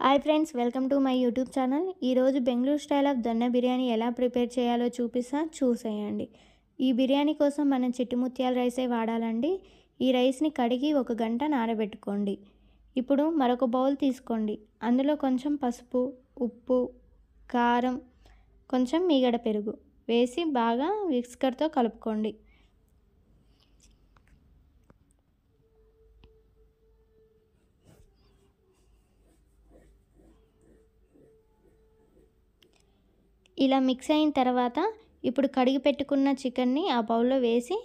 Hi friends, welcome to my YouTube channel. ఈరోజు Bengaluru style of దొన్న biryani ఎలా prepare చేయాలో చూసేయండి. ఈ బిర్యానీ కోసం మనం చిట్టి ముత్యాల రైసే వాడాలండి. ఈ రైస్ని కడిగి 1 గంట నానబెట్టుకోండి. ఇప్పుడు మరొక బౌల్ తీసుకోండి. అందులో కొంచెం పసుపు, ఉప్పు, కారం, కొంచెం మీగడ పెరుగు వేసి బాగా విస్కర్తో కలుపుకోండి. ఇలా మిక్స్ అయిన తర్వాత ఇప్పుడు కడిగి పెట్టుకున్న చికెన్ని ఆ బౌల్లో వేసి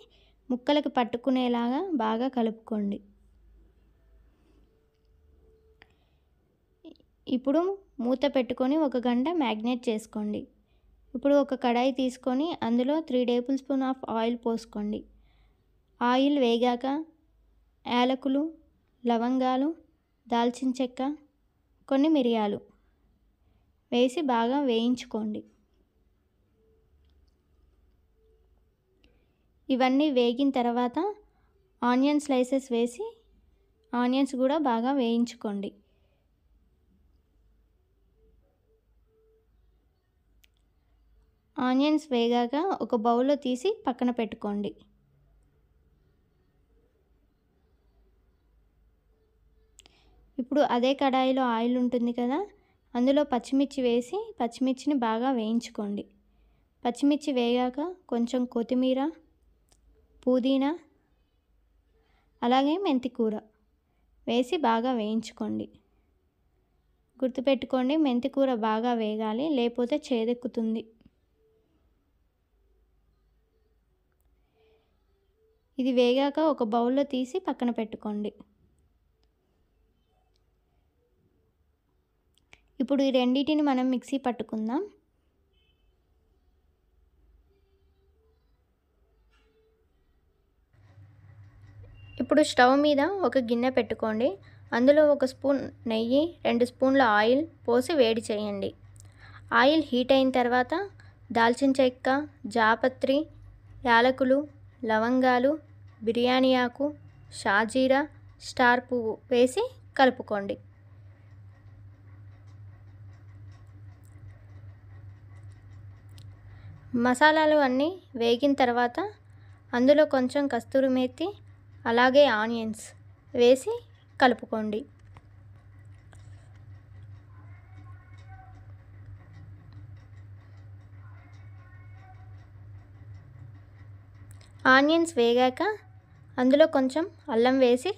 ముక్కలకు పట్టుకునేలాగా బాగా కలుపుకోండి. ఇప్పుడు మూత పెట్టుకొని 1 గంట మ్యాగ్నేట్ చేసుకోండి. ఇప్పుడు ఒక కడాయి తీసుకొని అందులో 3 టేబుల్ స్పూన్ ఆఫ్ ఆయిల్ పోసుకోండి. ఆయిల్ వేగాక యాలకులు, లవంగాలు, దాల్చిన చెక్క, కొన్ని మిరియాలు వేసి బాగా వేయించుకోండి. ఇవన్నీ వేగిన తర్వాత ఆనియన్ స్లైసెస్ వేసి ఆనియన్స్ కూడా బాగా వేయించుకోండి. ఆనియన్స్ వేగాక ఒక బౌల్లో తీసి పక్కన పెట్టుకోండి. ఇప్పుడు అదే కడాయిలో ఆయిల్ ఉంటుంది కదా, అందులో పచ్చిమిర్చి వేసి పచ్చిమిర్చిని బాగా వేయించుకోండి. పచ్చిమిర్చి వేగాక కొంచెం కొత్తిమీర, పుదీనా, అలాగే మెంతికూర వేసి బాగా వేయించుకోండి. గుర్తుపెట్టుకోండి, మెంతికూర బాగా వేగాలి, లేకపోతే చేదెక్కుతుంది. ఇది వేగాక ఒక బౌల్లో తీసి పక్కన పెట్టుకోండి. ఇప్పుడు ఈ రెండింటిని మనం మిక్సీ పట్టుకుందాం. ఇప్పుడు స్టవ్ మీద ఒక గిన్నె పెట్టుకోండి. అందులో 1 స్పూన్ నెయ్యి, 2 స్పూన్ల ఆయిల్ పోసి వేడి చేయండి. ఆయిల్ హీట్ అయిన తర్వాత దాల్చిన చెక్క, జాపత్రి, యాలకులు, లవంగాలు, బిర్యానీ ఆకు, షాజీరా, స్టార్ పువ్వు వేసి కలుపుకోండి. మసాలాలు అన్నీ వేగిన తర్వాత అందులో కొంచెం కస్తూరి మేతి, అలాగే ఆనియన్స్ వేసి కలుపుకోండి. ఆనియన్స్ వేగాక అందులో కొంచెం అల్లం వేసి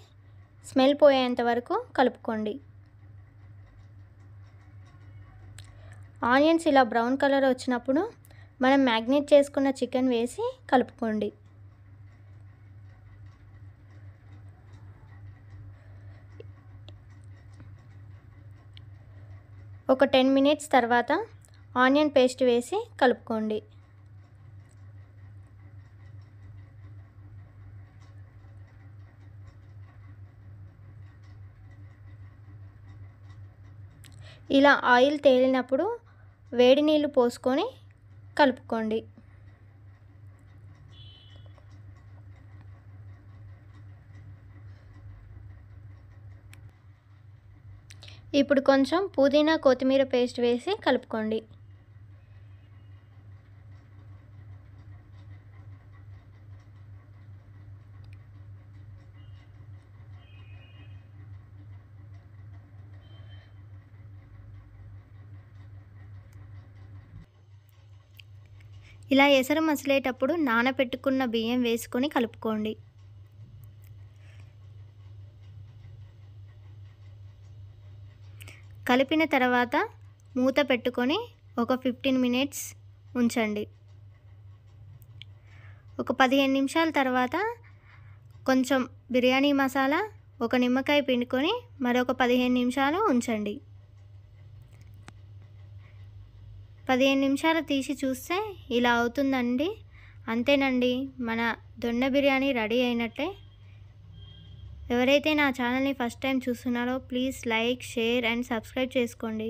స్మెల్ పోయేంత వరకు కలుపుకోండి. ఆనియన్స్ ఇలా బ్రౌన్ కలర్ వచ్చినప్పుడు మనం మ్యాగ్నేట్ చేసుకున్న చికెన్ వేసి కలుపుకోండి. ఒక 10 మినిట్స్ తర్వాత ఆనియన్ పేస్ట్ వేసి కలుపుకోండి. ఇలా ఆయిల్ తేలినప్పుడు వేడి నీళ్ళు పోసుకొని కలుపుకోండి. ఇప్పుడు కొంచెం పుదీనా, కొత్తిమీర పేస్ట్ వేసి కలుపుకోండి. ఇలా ఎసరు మసిలేటప్పుడు నానబెట్టుకున్న బియ్యం వేసుకొని కలుపుకోండి. కలిపిన తర్వాత మూత పెట్టుకొని ఒక 15 మినిట్స్ ఉంచండి. ఒక 15 నిమిషాల తర్వాత కొంచెం బిర్యానీ మసాలా, ఒక నిమ్మకాయ పిండుకొని మరొక 15 నిమిషాలు ఉంచండి. 15 నిమిషాలు తీసి చూస్తే ఇలా అవుతుందండి. అంతేనండి, మన దొన్న బిర్యానీ రెడీ అయినట్టే. ఎవరైతే నా ఛానల్ని ఫస్ట్ టైం చూస్తున్నారో please like, share and subscribe చేసుకోండి.